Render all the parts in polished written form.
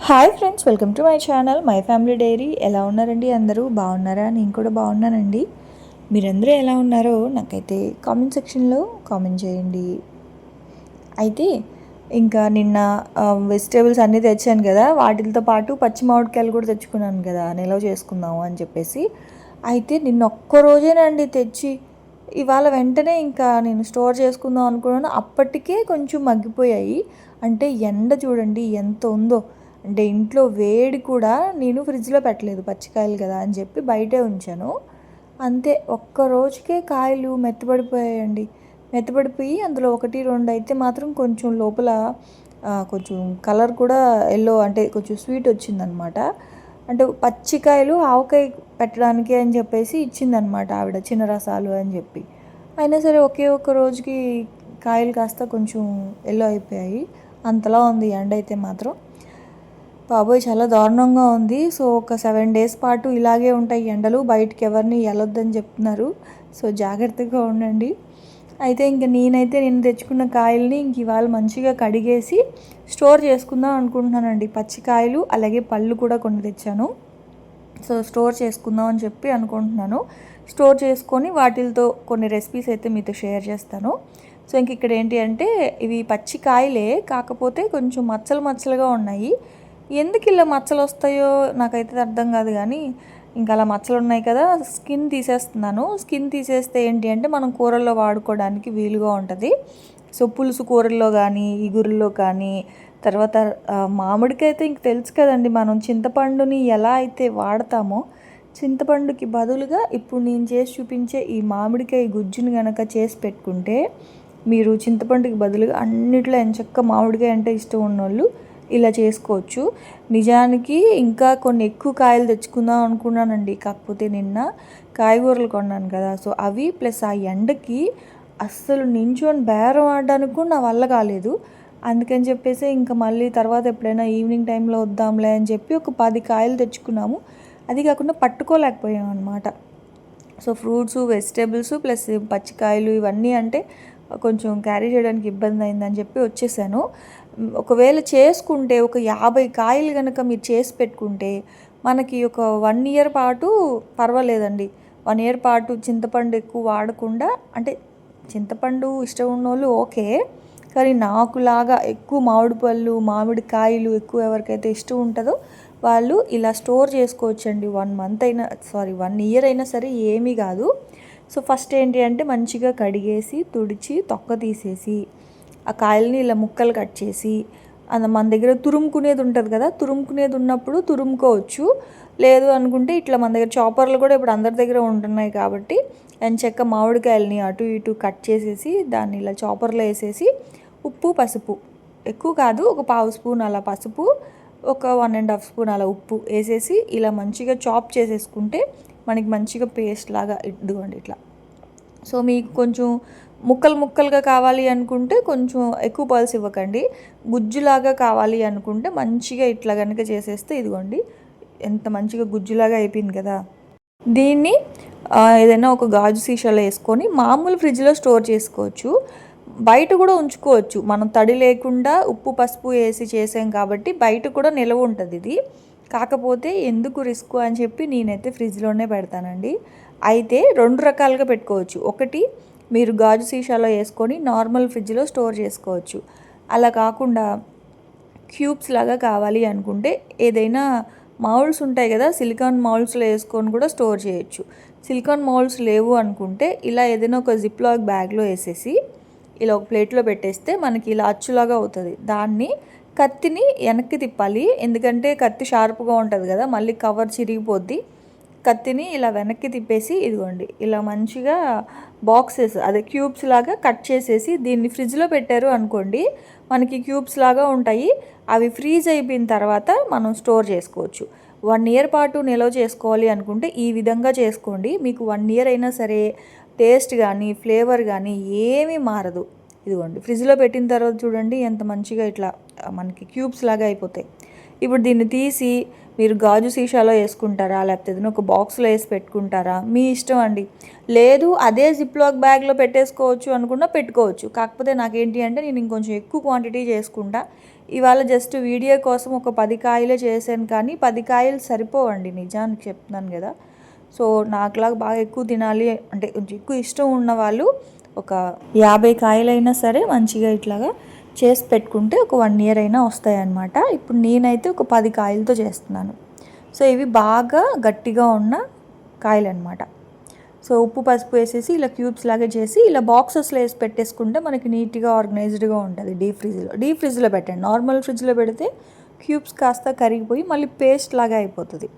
Hi friends, welcome to my channel my family dairy. ఎలా ఉన్నారండి? అందరూ బాగున్నారా? నేను కూడా బాగున్నానండి. మీరందరూ ఎలా ఉన్నారో నాకైతే కామెంట్ సెక్షన్లో కామెంట్ చేయండి. అయితే ఇంకా నిన్న వెజిటేబుల్స్ అన్నీ తెచ్చాను కదా, వాటితో పాటు పచ్చి మామిడికాయలు కూడా తెచ్చుకున్నాను కదా, నిల్వ చేసుకుందాము అని చెప్పేసి. అయితే నిన్న ఒక్కరోజేనండి తెచ్చి, ఇవాళ వెంటనే ఇంకా నేను స్టోర్ చేసుకుందాం అనుకున్నాను. అప్పటికే కొంచెం మగ్గిపోయాయి. అంటే ఎండ చూడండి ఎంత ఉందో. అంటే ఇంట్లో వేడి కూడా నేను ఫ్రిడ్జ్లో పెట్టలేదు, పచ్చికాయలు కదా అని చెప్పి బయటే ఉంచాను. అంతే, ఒక్క రోజుకే కాయలు మెత్తబడిపోయాయండి. మెత్తబడిపోయి అందులో ఒకటి రెండు అయితే మాత్రం కొంచెం లోపల కొంచెం కలర్ కూడా ఎల్లో, అంటే కొంచెం స్వీట్ వచ్చిందనమాట. అంటే పచ్చికాయలు ఆవకాయ పెట్టడానికి అని చెప్పేసి ఇచ్చిందనమాట ఆవిడ, చిన్న రసాలు అని చెప్పి. అయినా సరే ఒకే ఒక్క రోజుకి కాయలు కాస్త కొంచెం ఎల్లో అయిపోయాయి. అంతలా ఉంది ఎండ అయితే మాత్రం. బాబోయ్, చాలా దారుణంగా ఉంది. సో ఒక 7 డేస్ పాటు ఇలాగే ఉంటాయి ఎండలు. బయటికి ఎవరిని వెళ్ళొద్దని చెప్తున్నారు. సో జాగ్రత్తగా ఉండండి. అయితే ఇంక నేనైతే నేను తెచ్చుకున్న కాయల్ని ఇంక ఇవాళ మంచిగా కడిగేసి స్టోర్ చేసుకుందాం అనుకుంటున్నానండి. పచ్చికాయలు అలాగే పళ్ళు కూడా కొన్ని తెచ్చాను. సో స్టోర్ చేసుకుందాం అని చెప్పి అనుకుంటున్నాను. స్టోర్ చేసుకొని వాటితో కొన్ని రెసిపీస్ అయితే మీతో షేర్ చేస్తాను. సో ఇంక ఇక్కడ ఏంటి అంటే, ఇవి పచ్చికాయలే, కాకపోతే కొంచెం మచ్చలు మచ్చలుగా ఉన్నాయి. ఎందుకు ఇలా మచ్చలు వస్తాయో నాకైతే అర్థం కాదు. కానీ ఇంకా అలా మచ్చలు ఉన్నాయి కదా, స్కిన్ తీసేస్తున్నాను. స్కిన్ తీసేస్తే ఏంటి అంటే మనం కూరల్లో వాడుకోవడానికి వీలుగా ఉంటుంది. సో పులుసు కూరల్లో కానీ, ఇగురుల్లో కానీ, తర్వాత మామిడికాయ అయితే ఇంక తెలుసు కదండి, మనం చింతపండుని ఎలా అయితే వాడతామో, చింతపండుకి బదులుగా ఇప్పుడు నేను చేసి చూపించే ఈ మామిడికాయ గుజ్జుని కనుక చేసి పెట్టుకుంటే, మీరు చింతపండుకి బదులుగా అన్నిట్లో ఎంచక్క మామిడికాయ అంటే ఇష్టం ఉన్నోళ్ళు ఇలా చేసుకోవచ్చు. నిజానికి ఇంకా కొన్ని ఎక్కువ కాయలు తెచ్చుకుందాం అనుకున్నానండి. కాకపోతే నిన్న కాయగూరలు కొన్నాను కదా, సో అవి ప్లస్ ఆ ఎండకి అస్సలు నించొని బేరం ఆడడానికి కూడా నా వల్ల కాలేదు. అందుకని చెప్పేసి ఇంకా మళ్ళీ తర్వాత ఎప్పుడైనా ఈవినింగ్ టైంలో వద్దాంలే అని చెప్పి ఒక 10 కాయలు తెచ్చుకున్నాము. అది కాకుండా పట్టుకోలేకపోయాం అనమాట. సో ఫ్రూట్స్, వెజిటేబుల్స్ ప్లస్ పచ్చికాయలు ఇవన్నీ అంటే కొంచెం క్యారీ చేయడానికి ఇబ్బంది అయిందని చెప్పి వచ్చేసాను. ఒకవేళ చేసుకుంటే ఒక 50 కాయలు కనుక మీరు చేసి పెట్టుకుంటే మనకి ఒక 1 ఇయర్ పాటు పర్వాలేదండి. 1 ఇయర్ పాటు చింతపండు ఎక్కువ వాడకుండా, అంటే చింతపండు ఇష్టం ఉన్నోళ్ళు ఓకే, కానీ నాకులాగా ఎక్కువ మామిడి పళ్ళు, మామిడి కాయలు ఎక్కువ ఎవరికైతే ఇష్టం ఉంటుందో వాళ్ళు ఇలా స్టోర్ చేసుకోవచ్చండి. 1 ఇయర్ అయినా సరే ఏమీ కాదు. సో ఫస్ట్ ఏంటి అంటే, మంచిగా కడిగేసి తుడిచి తొక్క తీసేసి ఆ కాయల్ని ఇలా ముక్కలు కట్ చేసి, మన దగ్గర తురుముకునేది ఉంటుంది కదా, తురుముకునేది ఉన్నప్పుడు తురుముకోవచ్చు. లేదు అనుకుంటే ఇట్లా మన దగ్గర చాపర్లు కూడా ఇప్పుడు అందరి దగ్గర ఉంటున్నాయి కాబట్టి ఎంచక్క మామిడికాయలని అటు ఇటు కట్ చేసేసి దాన్ని ఇలా చాపర్లో వేసేసి ఉప్పు, పసుపు, ఎక్కువ కాదు, ఒక 1/2 స్పూన్ అలా పసుపు, ఒక 1.5 స్పూన్ అలా ఉప్పు వేసేసి ఇలా మంచిగా చాప్ చేసేసుకుంటే మనకి మంచిగా పేస్ట్ లాగా ఇదిగోండి ఇట్లా. సో మీకు కొంచెం ముక్కలు ముక్కలుగా కావాలి అనుకుంటే కొంచెం ఎక్కువ పల్స్ ఇవ్వకండి. గుజ్జులాగా కావాలి అనుకుంటే మంచిగా ఇట్లా కనుక చేసేస్తే ఇదిగోండి ఎంత మంచిగా గుజ్జులాగా అయిపోయింది కదా. దీన్ని ఏదైనా ఒక గాజు సీసాలో వేసుకొని మామూలు ఫ్రిడ్జ్లో స్టోర్ చేసుకోవచ్చు. బయట కూడా ఉంచుకోవచ్చు. మనం తడి లేకుండా ఉప్పు, పసుపు వేసి చేసాం కాబట్టి బయట కూడా నిలవ ఉంటుంది ఇది. కాకపోతే ఎందుకు రిస్క్ అని చెప్పి నేనైతే ఫ్రిడ్జ్లోనే పెడతానండి. అయితే 2 రకాలుగా పెట్టుకోవచ్చు. ఒకటి, మీరు గాజు సీసాలో వేసుకొని నార్మల్ ఫ్రిడ్జ్లో స్టోర్ చేసుకోవచ్చు. అలా కాకుండా క్యూబ్స్ లాగా కావాలి అనుకుంటే ఏదైనా మౌల్డ్స్ ఉంటాయి కదా, సిలికాన్ మౌల్డ్స్లో వేసుకొని కూడా స్టోర్ చేయొచ్చు. సిలికాన్ మౌల్డ్స్ లేవు అనుకుంటే ఇలా ఏదైనా ఒక జిప్ లాక్ బ్యాగ్లో వేసేసి ఇలా ఒక ప్లేట్లో పెట్టేస్తే మనకి ఇలా అచ్చులాగా అవుతుంది. దాన్ని కత్తిని వెనక్కి తిప్పాలి, ఎందుకంటే కత్తి షార్ప్గా ఉంటుంది కదా, మళ్ళీ కవర్ చిరిగిపోద్ది. కత్తిని ఇలా వెనక్కి తిప్పేసి ఇదిగోండి ఇలా మంచిగా బాక్సెస్, అదే క్యూబ్స్ లాగా కట్ చేసేసి దీన్ని ఫ్రిడ్జ్లో పెట్టారు అనుకోండి, మనకి క్యూబ్స్ లాగా ఉంటాయి. అవి ఫ్రీజ్ అయిపోయిన తర్వాత మనం స్టోర్ చేసుకోవచ్చు. 1 ఇయర్ పాటు నిల్వ చేసుకోవాలి అనుకుంటే ఈ విధంగా చేసుకోండి. మీకు 1 ఇయర్ అయినా సరే టేస్ట్ కానీ ఫ్లేవర్ కానీ ఏమీ మారదు. ఇదిగోండి ఫ్రిడ్జ్లో పెట్టిన తర్వాత చూడండి ఎంత మంచిగా ఇట్లా మనకి క్యూబ్స్ లాగా అయిపోతాయి. ఇప్పుడు దీన్ని తీసి మీరు గాజు సీసాలో వేసుకుంటారా, లేకపోతే ఏదైనా ఒక బాక్స్లో వేసి పెట్టుకుంటారా, మీ ఇష్టం అండి. లేదు అదే జిప్ లాక్ బ్యాగ్లో పెట్టేసుకోవచ్చు అనుకున్నా పెట్టుకోవచ్చు. కాకపోతే నాకేంటి అంటే నేను ఇంకొంచెం ఎక్కువ క్వాంటిటీ చేసుకుంటా. ఇవాళ జస్ట్ వీడియో కోసం ఒక 10 కాయలే చేశాను, కానీ 10 కాయలు సరిపోవండి నిజానికి చెప్తున్నాను కదా. సో నాకులాగా బాగా ఎక్కువ తినాలి అంటే కొంచెం ఎక్కువ ఇష్టం ఉన్న వాళ్ళు ఒక 50 కాయలైనా సరే మంచిగా ఇట్లాగా చేసి పెట్టుకుంటే ఒక 1 ఇయర్ అయినా వస్తాయన్నమాట. ఇప్పుడు నేనైతే ఒక 10 కాయలతో చేస్తున్నాను. సో ఇవి బాగా గట్టిగా ఉన్న కాయలు అనమాట. సో ఉప్పు పసుపు వేసేసి ఇలా క్యూబ్స్ లాగా చేసి ఇలా బాక్సెస్లో వేసి పెట్టేసుకుంటే మనకి నీట్గా ఆర్గనైజ్డ్గా ఉంటుంది. డీప్ ఫ్రిడ్జ్లో పెట్టండి. నార్మల్ ఫ్రిడ్జ్లో పెడితే క్యూబ్స్ కాస్త కరిగిపోయి మళ్ళీ పేస్ట్ లాగా అయిపోతుంది.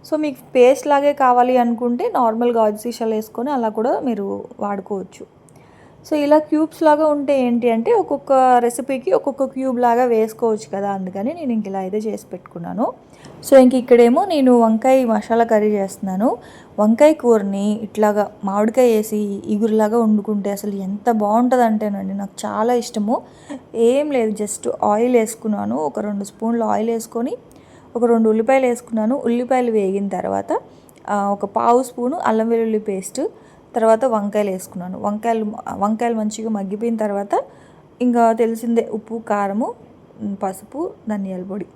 సో మీకు పేస్ట్ లాగే కావాలి అనుకుంటే నార్మల్ గాజు సీసాలు వేసుకొని అలా కూడా మీరు వాడుకోవచ్చు. సో ఇలా క్యూబ్స్ లాగా ఉంటే ఏంటి అంటే ఒక్కొక్క రెసిపీకి ఒక్కొక్క క్యూబ్ లాగా వేసుకోవచ్చు కదా, అందుకని నేను ఇంక ఇలా అయితే చేసి పెట్టుకున్నాను. సో ఇంక ఇక్కడేమో నేను వంకాయ మసాలా కర్రీ చేస్తున్నాను. వంకాయ కూరని ఇట్లాగా మామిడికాయ వేసి ఇగురులాగా వండుకుంటే అసలు ఎంత బాగుంటుంది అంటేనండి, నాకు చాలా ఇష్టము. ఏం లేదు, జస్ట్ ఆయిల్ వేసుకున్నాను, ఒక 2 స్పూన్లు ఆయిల్ వేసుకొని ఒక 2 ఉల్లిపాయలు వేసుకున్నాను. ఉల్లిపాయలు వేగిన తర్వాత ఒక 1/2 స్పూను అల్లం వెల్లుల్లి పేస్ట్, తర్వాత వంకాయలు వేసుకున్నాను. వంకాయలు మంచిగా మగ్గిపోయిన తర్వాత ఇంకా తెలిసిందే ఉప్పు, కారము, పసుపు, ధనియాల పొడి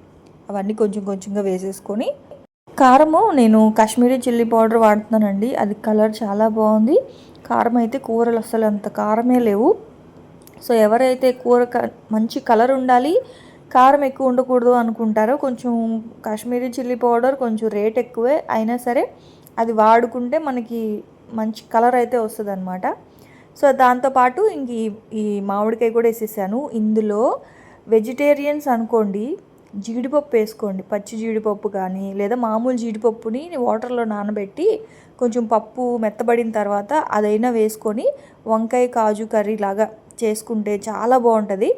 అవన్నీ కొంచెం కొంచెంగా వేసేసుకొని, కారము నేను కాశ్మీరీ చిల్లీ పౌడర్ వాడుతున్నానండి. అది కలర్ చాలా బాగుంది. కారం అయితే కూరలు అసలు అంత కారమే లేవు. సో ఎవరైతే కూర మంచి కలర్ ఉండాలి, కారం ఎక్కువ ఉండకూడదు అనుకుంటారో కొంచెం కాశ్మీరీ చిల్లీ పౌడర్ కొంచెం రేట్ ఎక్కువే అయినా సరే అది వాడుకుంటే మనకి మంచి కలర్ అయితే వస్తుంది అనమాట. సో దాంతోపాటు ఇంక ఈ మామిడికాయ కూడా వేసేసాను. ఇందులో వెజిటేరియన్స్ అనుకోండి జీడిపప్పు వేసుకోండి, పచ్చి జీడిపప్పు కానీ లేదా మామూలు జీడిపప్పుని వాటర్లో నానబెట్టి కొంచెం పప్పు మెత్తబడిన తర్వాత అదైనా వేసుకొని వంకాయ కాజు కర్రీ లాగా చేసుకుంటే చాలా బాగుంటుంది.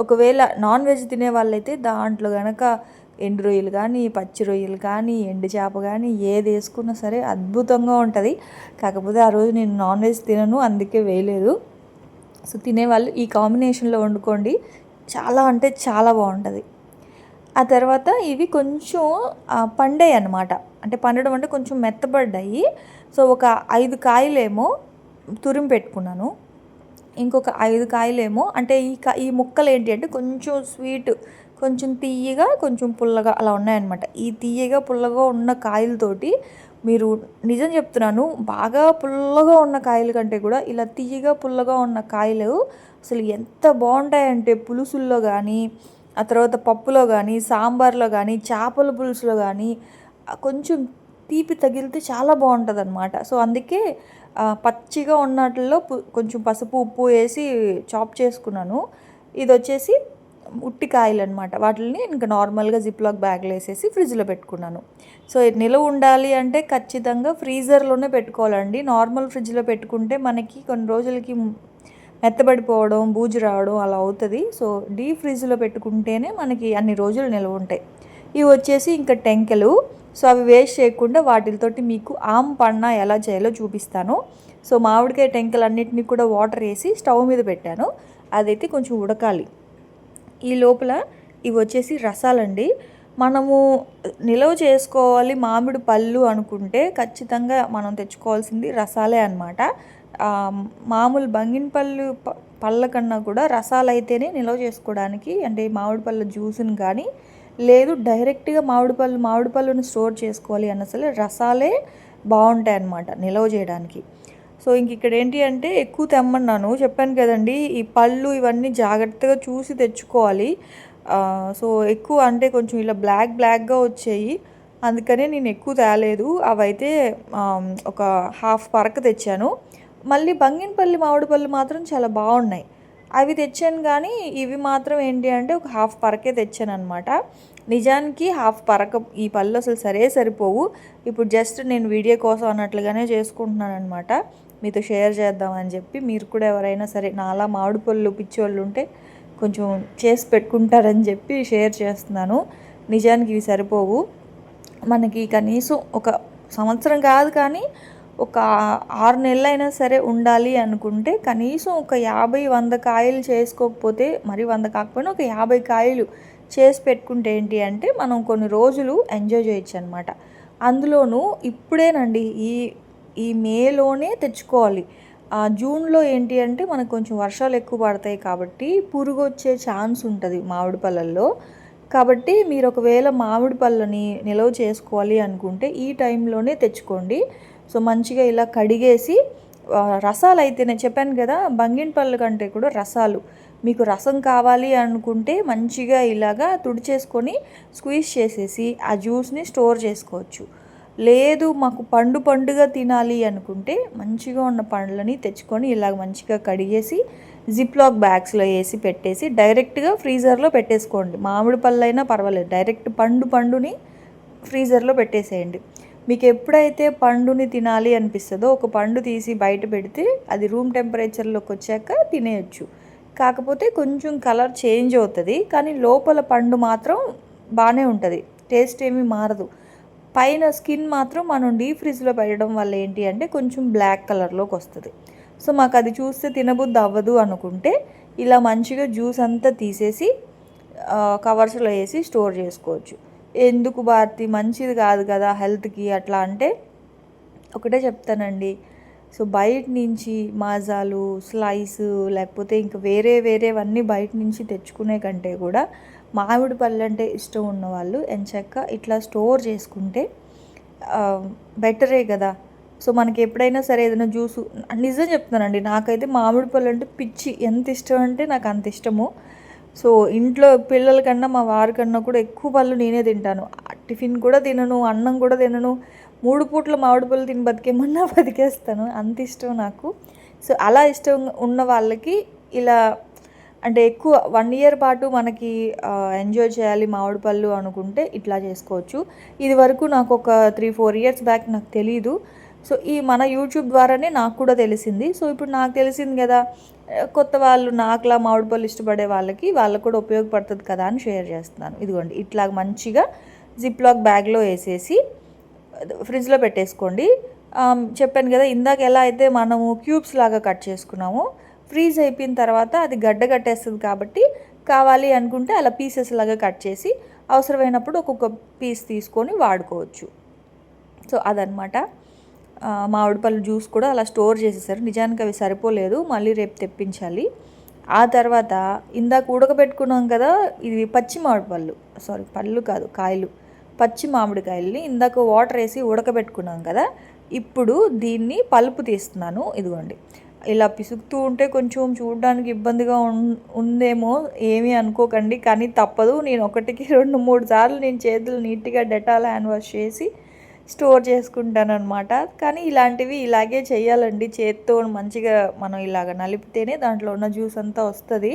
ఒకవేళ నాన్ వెజ్ తినే వాళ్ళైతే దాంట్లో కనుక ఎండు రొయ్యలు కానీ, పచ్చి రొయ్యలు కానీ, ఎండు చేప కానీ ఏది వేసుకున్నా సరే అద్భుతంగా ఉంటుంది. కాకపోతే ఆ రోజు నేను నాన్ వెజ్ తినను, అందుకే వేయలేదు. సో తినేవాళ్ళు ఈ కాంబినేషన్లో వండుకోండి, చాలా అంటే చాలా బాగుంటుంది. ఆ తర్వాత ఇవి కొంచెం పండాయి అన్నమాట. అంటే పండడం అంటే కొంచెం మెత్తబడ్డాయి. సో ఒక 5 కాయలేమో తురిమి పెట్టుకున్నాను. ఇంకొక 5 కాయలేమో అంటే ఈ ముక్కలు ఏంటి అంటే కొంచెం స్వీట్, కొంచెం తీయగా, కొంచెం పుల్లగా అలా ఉన్నాయన్నమాట. ఈ తీయగా పుల్లగా ఉన్న కాయలతోటి మీరు నిజం చెప్తున్నాను, బాగా పుల్లగా ఉన్న కాయల కంటే కూడా ఇలా తీయగా పుల్లగా ఉన్న కాయలు అసలు ఎంత బాగుంటాయంటే పులుసుల్లో కానీ, ఆ తర్వాత పప్పులో కానీ, సాంబార్లో కానీ, చేపల పులుసులో కానీ కొంచెం తీపి తగిలితే చాలా బాగుంటుంది అనమాట. సో అందుకే పచ్చిగా ఉన్నట్లో కొంచెం పసుపు ఉప్పు వేసి చాప్ చేసుకున్నాను. ఇది వచ్చేసి ఉట్టి కాయలు అనమాట. వాటిని ఇంకా నార్మల్గా జిప్లాక్ బ్యాగ్లో వేసేసి ఫ్రిడ్జ్లో పెట్టుకున్నాను. సో నిలవ ఉండాలి అంటే ఖచ్చితంగా ఫ్రీజర్లోనే పెట్టుకోవాలండి. నార్మల్ ఫ్రిడ్జ్లో పెట్టుకుంటే మనకి కొన్ని రోజులకి మెత్తబడిపోవడం, బూజు రావడం అలా అవుతుంది. సో డీప్ ఫ్రిడ్జ్లో పెట్టుకుంటేనే మనకి అన్ని రోజులు నిలవ ఉంటాయి. ఇవి వచ్చేసి ఇంకా టెంకెలు. సో అవి వేస్ట్ చేయకుండా వాటితోటి మీకు ఆమ్ పన్నా ఎలా చేయాలో చూపిస్తాను. సో మామిడికాయ టెంకెలన్నిటిని కూడా వాటర్ వేసి స్టవ్ మీద పెట్టాను. అదైతే కొంచెం ఉడకాలి. ఈ లోపల ఇవి వచ్చేసి రసాలండి. మనము నిలవ చేసుకోవాలి మామిడి పళ్ళు అనుకుంటే ఖచ్చితంగా మనం తెచ్చుకోవాల్సింది రసాలే అనమాట. మామూలు బంగినపళ్ళు పళ్ళ కన్నా కూడా రసాలు అయితేనే నిల్వ చేసుకోవడానికి, అంటే మామిడి పళ్ళ జ్యూస్ని కానీ లేదు డైరెక్ట్గా మామిడి పళ్ళుని స్టోర్ చేసుకోవాలి అన్న సరే రసాలే బాగుంటాయి అన్నమాట నిల్వ చేయడానికి. సో ఇంక ఇక్కడ ఏంటి అంటే ఎక్కువ తెమ్మన్నాను, చెప్పాను కదండి ఈ పళ్ళు ఇవన్నీ జాగ్రత్తగా చూసి తెచ్చుకోవాలి. సో ఎక్కువ అంటే కొంచెం ఇలా బ్లాక్గా వచ్చాయి, అందుకనే నేను ఎక్కువ తేలేదు. అవైతే ఒక హాఫ్ పరక తెచ్చాను. మళ్ళీ బంగినపల్లి మామిడి పళ్ళు మాత్రం చాలా బాగున్నాయి, అవి తెచ్చాను. కానీ ఇవి మాత్రం ఏంటి అంటే ఒక హాఫ్ పరకే తెచ్చాను అనమాట. నిజానికి హాఫ్ పరక ఈ పళ్ళు అసలు సరిపోవు. ఇప్పుడు జస్ట్ నేను వీడియో కోసం అన్నట్లుగానే చేసుకుంటున్నాను అనమాట, మీతో షేర్ చేద్దామని చెప్పి. మీరు కూడా ఎవరైనా సరే నాలా మామిడి పళ్ళు పిచ్చోళ్ళు ఉంటే కొంచెం చేసి పెట్టుకుంటారని చెప్పి షేర్ చేస్తున్నాను. నిజానికి ఇవి సరిపోవు. మనకి కనీసం ఒక సంవత్సరం కాదు కానీ ఒక 6 నెలలైనా సరే ఉండాలి అనుకుంటే కనీసం ఒక 50-100 కాయలు చేసుకోకపోతే, మరి 100 కాకపోయినా ఒక 50 కాయలు చేసి పెట్టుకుంటే ఏంటి అంటే మనం కొన్ని రోజులు ఎంజాయ్ చేయొచ్చు అనమాట. అందులోనూ ఇప్పుడేనండి ఈ మేలోనే తెచ్చుకోవాలి. జూన్లో ఏంటి అంటే మనకు కొంచెం వర్షాలు ఎక్కువ పడతాయి కాబట్టి పురుగు వచ్చే ఛాన్స్ ఉంటుంది మామిడి పళ్ళల్లో. కాబట్టి మీరు ఒకవేళ మామిడి పళ్ళని నిల్వ చేసుకోవాలి అనుకుంటే ఈ టైంలోనే తెచ్చుకోండి. సో మంచిగా ఇలా కడిగేసి రసాలు అయితే నేను చెప్పాను కదా, బంగిన పళ్ళ కంటే కూడా రసాలు, మీకు రసం కావాలి అనుకుంటే మంచిగా ఇలాగా తుడిచేసుకొని స్క్వీజ్ చేసేసి ఆ జ్యూస్ని స్టోర్ చేసుకోవచ్చు. లేదు మాకు పండుగా తినాలి అనుకుంటే మంచిగా ఉన్న పండ్లని తెచ్చుకొని ఇలాగ మంచిగా కడిగేసి జిప్లాక్ బ్యాగ్స్లో వేసి పెట్టేసి డైరెక్ట్గా ఫ్రీజర్లో పెట్టేసుకోండి. మామిడి పళ్ళైనా పర్వాలేదు, డైరెక్ట్ పండుని ఫ్రీజర్లో పెట్టేసేయండి. మీకు ఎప్పుడైతే పండుని తినాలి అనిపిస్తుందో ఒక పండు తీసి బయట పెడితే అది రూమ్ టెంపరేచర్లోకి వచ్చాక తినేయచ్చు. కాకపోతే కొంచెం కలర్ చేంజ్ అవుతుంది, కానీ లోపల పండు మాత్రం బాగానే ఉంటుంది, టేస్ట్ ఏమీ మారదు. పైన స్కిన్ మాత్రం మనం డీప్ ఫ్రిడ్జ్లో పెట్టడం వల్ల ఏంటి అంటే కొంచెం బ్లాక్ కలర్లోకి వస్తుంది. సో మాకు అది చూస్తే తినబుద్ధి అవ్వదు అనుకుంటే ఇలా మంచిగా జ్యూస్ అంతా తీసేసి కవర్స్లో వేసి స్టోర్ చేసుకోవచ్చు. ఎందుకు భారతి, మంచిది కాదు కదా హెల్త్కి అట్లా అంటే ఒకటే చెప్తానండి. సో బయట నుంచి మాజాలు, స్లైస్, లేకపోతే ఇంకా వేరేవన్నీ బయట నుంచి తెచ్చుకునే కంటే కూడా మామిడి పళ్ళు అంటే ఇష్టం ఉన్నవాళ్ళు ఎంచక్కా ఇట్లా స్టోర్ చేసుకుంటే బెటరే కదా. సో మనకి ఎప్పుడైనా సరే ఏదైనా జ్యూసు, నిజం చెప్తున్నానండి, నాకైతే మామిడి పళ్ళు అంటే పిచ్చి, ఎంత ఇష్టం అంటే నాకు అంత ఇష్టము. సో ఇంట్లో పిల్లల కన్నా మా వారి కన్నా కూడా ఎక్కువ పళ్ళు నేనే తింటాను. టిఫిన్ కూడా తినను, అన్నం కూడా తినను, 3 పూట్ల మామిడి పళ్ళు తిని బతికేమన్నా బతికేస్తాను, అంత ఇష్టం నాకు. సో అలా ఇష్టం ఉన్న వాళ్ళకి ఇలా అంటే ఎక్కువ 1 ఇయర్ పాటు మనకి ఎంజాయ్ చేయాలి మామిడి పళ్ళు అనుకుంటే ఇట్లా చేసుకోవచ్చు. ఇది వరకు నాకు ఒక 3-4 ఇయర్స్ బ్యాక్ నాకు తెలీదు. సో ఈ మన యూట్యూబ్ ద్వారానే నాకు కూడా తెలిసింది. సో ఇప్పుడు నాకు తెలిసింది కదా, కొత్త వాళ్ళు నాకులా మామిడి పళ్ళు ఇష్టపడే వాళ్ళకు కూడా ఉపయోగపడుతుంది కదా అని షేర్ చేస్తున్నాను. ఇదిగోండి ఇట్లా మంచిగా జిప్లాక్ బ్యాగ్లో వేసేసి ఫ్రిడ్జ్లో పెట్టేసుకోండి. చెప్పాను కదా ఇందాక ఎలా అయితే మనము క్యూబ్స్ లాగా కట్ చేసుకున్నామో, ఫ్రీజ్ అయిపోయిన తర్వాత అది గడ్డ కట్టేస్తుంది కాబట్టి కావాలి అనుకుంటే అలా పీసెస్ లాగా కట్ చేసి అవసరమైనప్పుడు ఒక్కొక్క పీస్ తీసుకొని వాడుకోవచ్చు. సో అదనమాట. మామిడి పళ్ళు జ్యూస్ కూడా అలా స్టోర్ చేసేసారు. నిజానికి అవి సరిపోలేదు, మళ్ళీ రేపు తెప్పించాలి. ఆ తర్వాత ఇందాక ఉడకబెట్టుకున్నాం కదా, ఇది పచ్చి మామిడి పళ్ళు కాదు, కాయలు, పచ్చి మామిడికాయల్ని ఇందాక వాటర్ వేసి ఉడకబెట్టుకున్నాం కదా, ఇప్పుడు దీన్ని పల్పు తీస్తున్నాను. ఇదిగోండి ఇలా పిసుకుతూ ఉంటే కొంచెం చూడడానికి ఇబ్బందిగా ఉందేమో, ఏమీ అనుకోకండి, కానీ తప్పదు. నేను 1-2-3 సార్లు నేను చేతులు నీట్గా డెటాల్ హ్యాండ్ వాష్ చేసి స్టోర్ చేసుకుంటాను అనమాట. కానీ ఇలాంటివి ఇలాగే చేయాలండి, చేత్తో మంచిగా మనం ఇలాగ నలిపితేనే దాంట్లో ఉన్న జ్యూస్ అంతా వస్తుంది.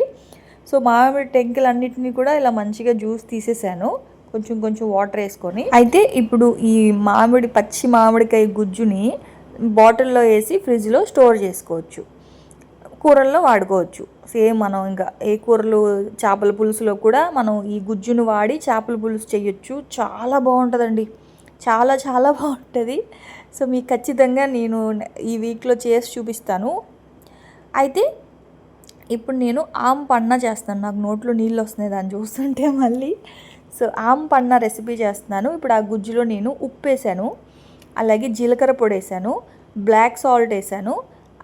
సో మామిడి టెంకులన్నిటిని కూడా ఇలా మంచిగా జ్యూస్ తీసేసాను కొంచెం వాటర్ వేసుకొని. అయితే ఇప్పుడు ఈ పచ్చి మామిడికాయ గుజ్జుని బాటిల్లో వేసి ఫ్రిడ్జ్లో స్టోర్ చేసుకోవచ్చు, కూరల్లో వాడుకోవచ్చు. సేమ్ మనం ఇంకా ఏ కూరలు, చేపల పులుసులో కూడా మనం ఈ గుజ్జును వాడి చేపల పులుసు చేయొచ్చు. చాలా బాగుంటుందండి, చాలా బాగుంటుంది. సో మీకు ఖచ్చితంగా నేను ఈ వీక్లో చేసి చూపిస్తాను. అయితే ఇప్పుడు నేను ఆమ్ పన్నా చేస్తాను, నాకు నోట్లో నీళ్ళు వస్తున్నాయి దాన్ని చూస్తుంటే మళ్ళీ. సో ఆమ్ పన్నా రెసిపీ చేస్తున్నాను. ఇప్పుడు ఆ గుజ్జులో నేను ఉప్పు వేసాను, అలాగే జీలకర్ర పొడి వేసాను, బ్లాక్ సాల్ట్ వేసాను,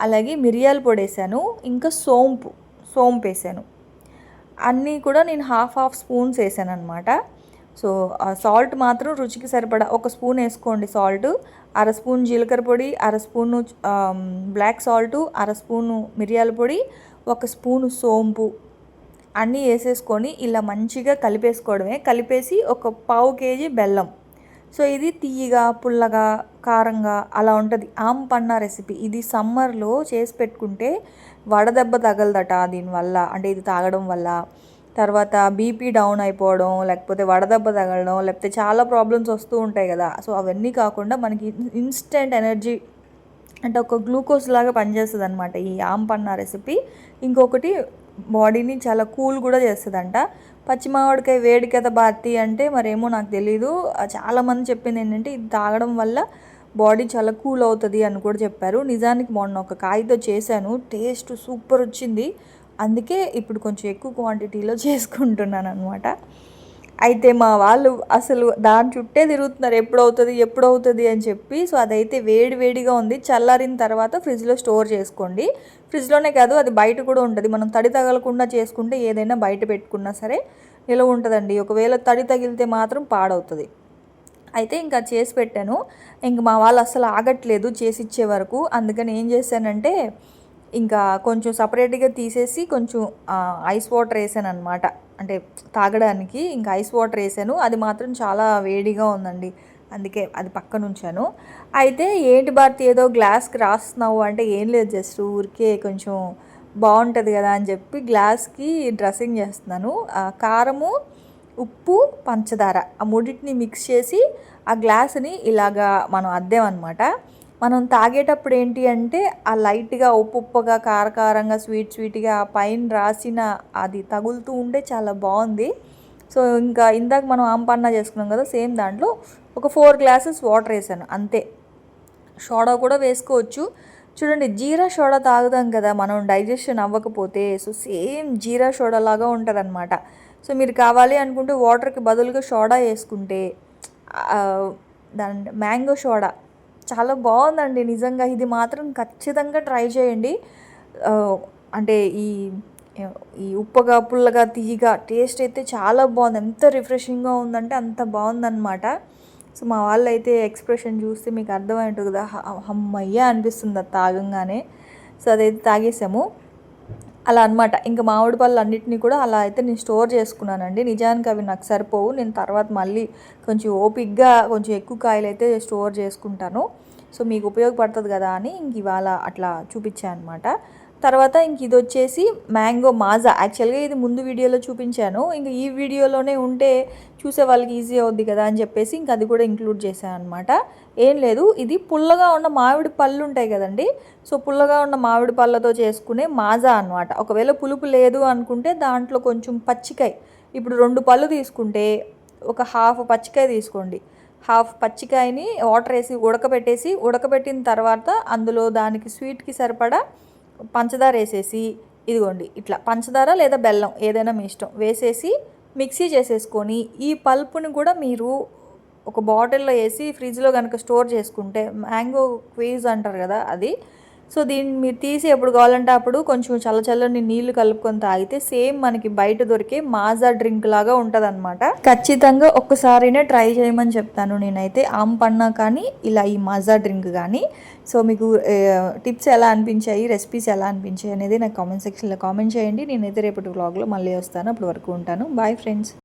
అలాగే మిరియాల పొడి వేసాను, ఇంకా సోంపు వేసాను. అన్నీ కూడా నేను హాఫ్ స్పూన్స్ వేసాను అనమాట. సో ఆ సాల్ట్ మాత్రం రుచికి సరిపడా 1 స్పూన్ వేసుకోండి సాల్ట్, 1/2 స్పూన్ జీలకర్ర పొడి, 1/2 స్పూను బ్లాక్ సాల్ట్, 1/2 స్పూను మిరియాల పొడి, 1 స్పూను సోంపు అన్నీ వేసేసుకొని ఇలా మంచిగా కలిపేసుకోవడమే. కలిపేసి ఒక 1/2 కేజీ బెల్లం. సో ఇది తీయగా, పుల్లగా, కారంగా అలా ఉంటుంది ఆమ్ పన్నా రెసిపీ. ఇది సమ్మర్లో చేసి పెట్టుకుంటే వడదెబ్బ తగలదట దీనివల్ల, అంటే ఇది తాగడం వల్ల. తర్వాత బీపీ డౌన్ అయిపోవడం, లేకపోతే వడదెబ్బ తగలడం, లేకపోతే చాలా ప్రాబ్లమ్స్ వస్తూ ఉంటాయి కదా. సో అవన్నీ కాకుండా మనకి ఇన్స్టెంట్ ఎనర్జీ, అంటే ఒక గ్లూకోజ్ లాగా పనిచేస్తుంది అనమాట ఈ ఆమ్ పన్నా రెసిపీ. ఇంకొకటి బాడీని చాలా కూల్ కూడా చేస్తుందంట. పచ్చి మామిడికాయ వేడి కదా భారతి అంటే మరేమో నాకు తెలీదు, చాలామంది చెప్పింది ఏంటంటే ఇది తాగడం వల్ల బాడీ చాలా కూల్ అవుతుంది అని కూడా చెప్పారు. నిజానికి మొన్న ఒక కాయతో చేశాను, టేస్ట్ సూపర్ వచ్చింది. అందుకే ఇప్పుడు కొంచెం ఎక్కువ క్వాంటిటీలో చేసుకుంటున్నాను అనమాట. అయితే మా వాళ్ళు అసలు దాని చుట్టే తిరుగుతున్నారు, ఎప్పుడవుతుంది ఎప్పుడవుతుంది అని చెప్పి. సో అదైతే వేడి వేడిగా ఉంది. చల్లారిన తర్వాత ఫ్రిడ్జ్లో స్టోర్ చేసుకోండి. ఫ్రిడ్జ్లోనే కాదు, అది బయట కూడా ఉంటుంది. మనం తడి తగలకుండా చేసుకుంటే ఏదైనా బయట పెట్టుకున్నా సరే నిలవ ఉంటుందండి. ఒకవేళ తడి తగిలితే మాత్రం పాడవుతుంది. అయితే ఇంకా చేసి పెట్టాను. ఇంక మా వాళ్ళు అస్సలు ఆగట్లేదు చేసి ఇచ్చే వరకు. అందుకని ఏం చేశానంటే ఇంకా కొంచెం సపరేట్గా తీసేసి కొంచెం ఐస్ వాటర్ వేసాను అనమాట. అంటే తాగడానికి ఇంకా ఐస్ వాటర్ వేసాను. అది మాత్రం చాలా వేడిగా ఉందండి, అందుకే అది పక్కన ఉంచాను. అయితే ఏంటి భారతి ఏదో గ్లాస్కి రాస్తున్నావు అంటే, ఏం లేదు, జస్ట్ ఊరికే కొంచెం బాగుంటుంది కదా అని చెప్పి గ్లాస్కి డ్రెస్సింగ్ చేస్తున్నాను. కారము, ఉప్పు, పంచదార ఆ మూడింటిని మిక్స్ చేసి ఆ గ్లాసుని ఇలాగా మనం అద్దామన్నమాట. మనం తాగేటప్పుడు ఏంటి అంటే ఆ లైట్గా ఉప్పు ఉప్పుగా కారకారంగా స్వీట్ స్వీట్గా పైన రాసిన అది తగులుతూ ఉంటే చాలా బాగుంది. సో ఇంకా ఇందాక మనం ఆంపన్నా చేసుకున్నాం కదా, సేమ్ దాంట్లో ఒక 4 గ్లాసెస్ వాటర్ వేసాను అంతే. సోడా కూడా వేసుకోవచ్చు. చూడండి, జీరా సోడా తాగుదాం కదా మనం డైజెషన్ అవ్వకపోతే, సో సేమ్ జీరా సోడా లాగా ఉంటుంది అనమాట. సో మీరు కావాలి అనుకుంటే వాటర్కి బదులుగా సోడా వేసుకుంటే దాని మ్యాంగో సోడా చాలా బాగుందండి నిజంగా. ఇది మాత్రం ఖచ్చితంగా ట్రై చేయండి. అంటే ఈ ఈ ఉప్పగా పుల్లగా తీయగా టేస్ట్ అయితే చాలా బాగుంది. ఎంత రిఫ్రెషింగ్గా ఉందంటే అంత బాగుందన్నమాట. సో మా వాళ్ళు అయితే ఎక్స్ప్రెషన్ చూస్తే మీకు అర్థమై ఉంటుంది కదా, అమ్మయ్య అనిపిస్తుంది అది తాగంగానే. సో అదైతే తాగేసాము అలా అనమాట. ఇంకా మామిడి పళ్ళు అన్నింటినీ కూడా అలా అయితే నేను స్టోర్ చేసుకున్నానండి. నిజానికి అవి నాకు సరిపోవు, నేను తర్వాత మళ్ళీ కొంచెం ఓపిక్గా కొంచెం ఎక్కువ కాయలు అయితే స్టోర్ చేసుకుంటాను. సో మీకు ఉపయోగపడుతుంది కదా అని ఇంక ఇవాళ అట్లా చూపించాను అనమాట. తర్వాత ఇంక ఇది వచ్చేసి మ్యాంగో మాజా. యాక్చువల్గా ఇది ముందు వీడియోలో చూపించాను, ఇంక ఈ వీడియోలోనే ఉంటే చూసే వాళ్ళకి ఈజీ అవుద్ది కదా అని చెప్పేసి ఇంక అది కూడా ఇంక్లూడ్ చేశాను అనమాట. ఏం లేదు, ఇది పుల్లగా ఉన్న మామిడి పళ్ళు ఉంటాయి కదండి. సో పుల్లగా ఉన్న మామిడి పళ్ళతో చేసుకునే మాజా అనమాట. ఒకవేళ పులుపు లేదు అనుకుంటే దాంట్లో కొంచెం పచ్చికాయ, ఇప్పుడు 2 పళ్ళు తీసుకుంటే ఒక హాఫ్ పచ్చికాయ తీసుకోండి. హాఫ్ పచ్చికాయని వాటర్ వేసి ఉడకబెట్టిన తర్వాత అందులో దానికి స్వీట్కి సరిపడా పంచదార వేసేసి, ఇదిగోండి ఇట్లా పంచదార లేదా బెల్లం ఏదైనా మీ ఇష్టం వేసేసి మిక్సీ చేసేసుకొని, ఈ పల్పుని కూడా మీరు ఒక బాటిల్లో వేసి ఫ్రిడ్జ్లో కనుక స్టోర్ చేసుకుంటే, మ్యాంగో క్వీజ్ అంటారు కదా అది. సో దీన్ని మీరు తీసి ఎప్పుడు కావాలంటే అప్పుడు కొంచెం చల్లచల్లని నీళ్లు కలుపుకొని తాగితే సేమ్ మనకి బయట దొరికే మాజా డ్రింక్ లాగా ఉంటుంది అనమాట. ఖచ్చితంగా ఒక్కసారైనా ట్రై చేయమని చెప్తాను నేనైతే, ఆంపన్నా కానీ ఇలా ఈ మాజా డ్రింక్ కానీ. సో మీకు టిప్స్ ఎలా అనిపించాయి, రెసిపీస్ ఎలా అనిపించాయి అనేది నాకు కామెంట్ సెక్షన్లో కామెంట్ చేయండి. నేనైతే రేపటి వ్లాగ్లో మళ్ళీ వస్తాను. అప్పటి వరకు ఉంటాను. Bye friends.